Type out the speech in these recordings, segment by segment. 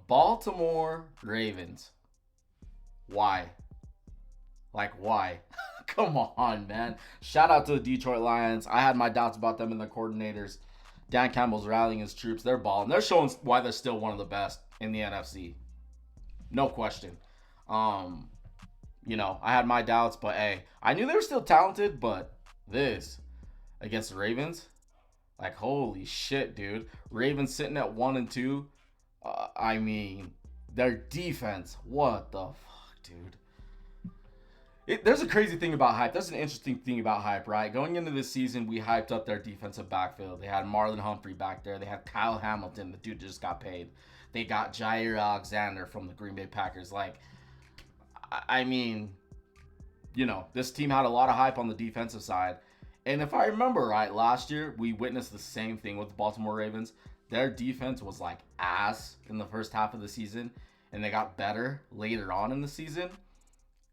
Baltimore Ravens. Why? Like, why? Come on, man. Shout out to the Detroit Lions. I had my doubts about them and their coordinators. Dan Campbell's rallying his troops. They're balling. They're showing why they're still one of the best in the NFC. No question. Um, I had my doubts, but hey, I knew they were still talented, but this against the Ravens, like, holy shit, dude. Ravens sitting at 1-2. I mean, their defense, what the fuck, dude? There's a crazy thing about hype. There's an interesting thing about hype, right? Going into this season, we hyped up their defensive backfield. They had Marlon Humphrey back there. They had Kyle Hamilton. The dude just got paid. They got Jair Alexander from the Green Bay Packers. Like, I mean, this team had a lot of hype on the defensive side. And if I remember right, last year, we witnessed the same thing with the Baltimore Ravens. Their defense was like ass in the first half of the season, and they got better later on in the season.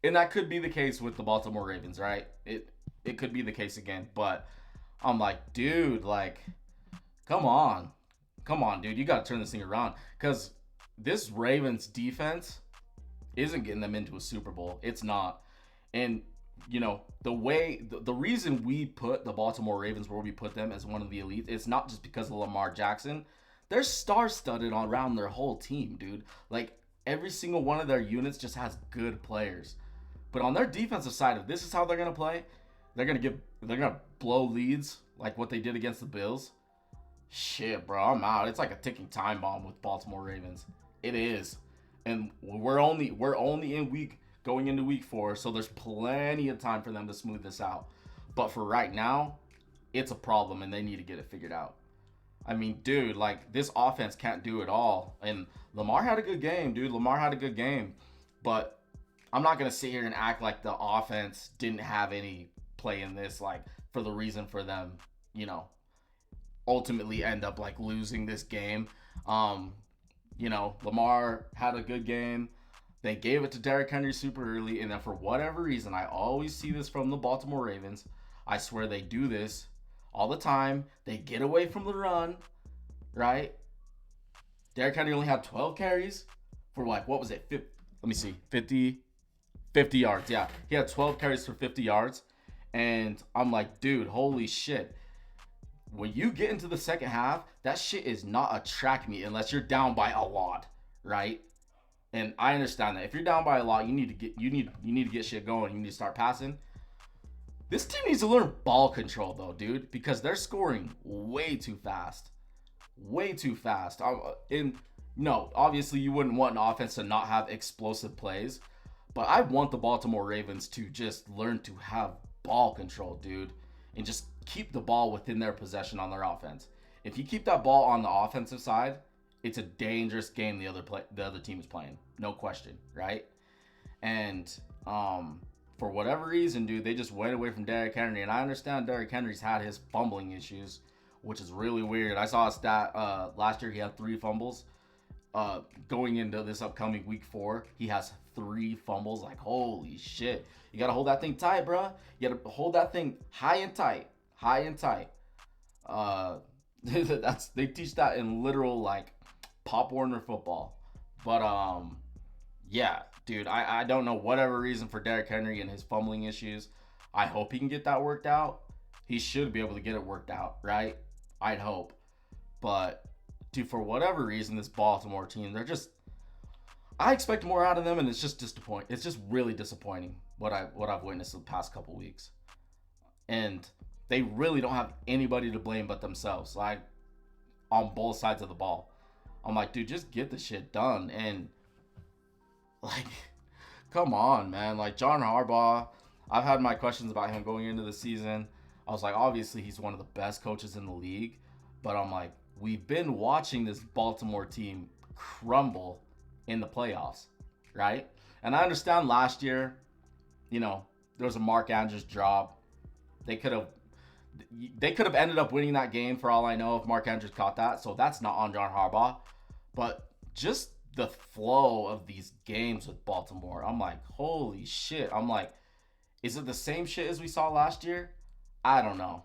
And that could be the case with the Baltimore Ravens, right? It could be the case again. But I'm like, dude, like, come on. Come on, dude. You got to turn this thing around. Because this Ravens defense isn't getting them into a Super Bowl. It's not. And, the reason we put the Baltimore Ravens where we put them as one of the elite, it's not just because of Lamar Jackson. They're star-studded around their whole team, dude. Like, every single one of their units just has good players. But on their defensive side, if this is how they're gonna play, they're gonna blow leads like what they did against the Bills. Shit, bro, I'm out. It's like a ticking time bomb with Baltimore Ravens. It is, and we're only going into week 4, so there's plenty of time for them to smooth this out. But for right now, it's a problem, and they need to get it figured out. I mean, dude, like, this offense can't do it all. And Lamar had a good game, dude. Lamar had a good game, but I'm not going to sit here and act like the offense didn't have any play in this, like, for the reason for them, ultimately end up, like, losing this game. Lamar had a good game. They gave it to Derrick Henry super early, and then for whatever reason, I always see this from the Baltimore Ravens. I swear they do this all the time. They get away from the run, right? Derrick Henry only had 12 carries for, like, what was it? Let me see, 50 yards. Yeah, he had 12 carries for 50 yards. And I'm like, dude, holy shit. When you get into the second half, that shit is not a track meet unless you're down by a lot, right? And I understand that. If you're down by a lot, you need to get shit going. You need to start passing. This team needs to learn ball control, though, dude, because they're scoring way too fast. Way too fast. No, obviously you wouldn't want an offense to not have explosive plays, but I want the Baltimore Ravens to just learn to have ball control, dude, and just keep the ball within their possession on their offense. If you keep that ball on the offensive side, it's a dangerous game the other team is playing. No question, right? And for whatever reason, dude, they just went away from Derrick Henry. And I understand Derrick Henry's had his fumbling issues, which is really weird. I saw a stat last year he had 3 fumbles. Going into this upcoming week 4, he has 3 fumbles. Like, holy shit. You got to hold that thing tight, bro. You got to hold that thing high and tight. High and tight. They teach that in literal, like, Pop Warner football. But, yeah, dude, I don't know whatever reason for Derrick Henry and his fumbling issues. I hope he can get that worked out. He should be able to get it worked out, right? I'd hope. But, dude, for whatever reason, this Baltimore team, I expect more out of them, and it's just disappointing. It's just really disappointing what I've witnessed the past couple weeks. And they really don't have anybody to blame but themselves, like, on both sides of the ball. I'm like, dude, just get the shit done. And, like, come on, man. Like, John Harbaugh, I've had my questions about him going into the season. I was like, obviously, he's one of the best coaches in the league. But I'm like, we've been watching this Baltimore team crumble in the playoffs, right? And I understand last year, there was a Mark Andrews drop. They could have ended up winning that game for all I know if Mark Andrews caught that. So that's not on John Harbaugh. But just the flow of these games with Baltimore, I'm like, holy shit. I'm like, is it the same shit as we saw last year? I don't know.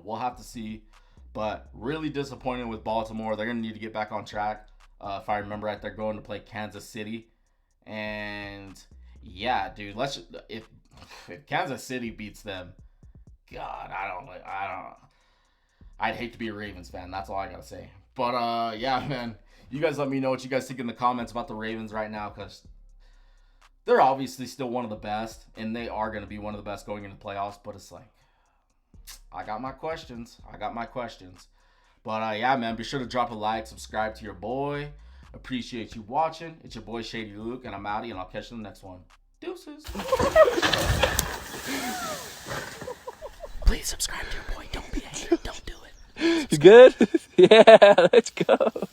We'll have to see. But really disappointed with Baltimore. They're going to need to get back on track. If I remember right, they're going to play Kansas City, and yeah, dude, if Kansas City beats them, God, I'd hate to be a Ravens fan. That's all I gotta say. But yeah, man, you guys let me know what you guys think in the comments about the Ravens right now, because they're obviously still one of the best, and they are going to be one of the best going into the playoffs. But it's like, I got my questions. But yeah, man, be sure to drop a like, subscribe to your boy. Appreciate you watching. It's your boy Shady Luke, and I'm outie, and I'll catch you in the next one. Deuces. Please subscribe to your boy. Don't be a hater. Don't do it. You good? Yeah, let's go.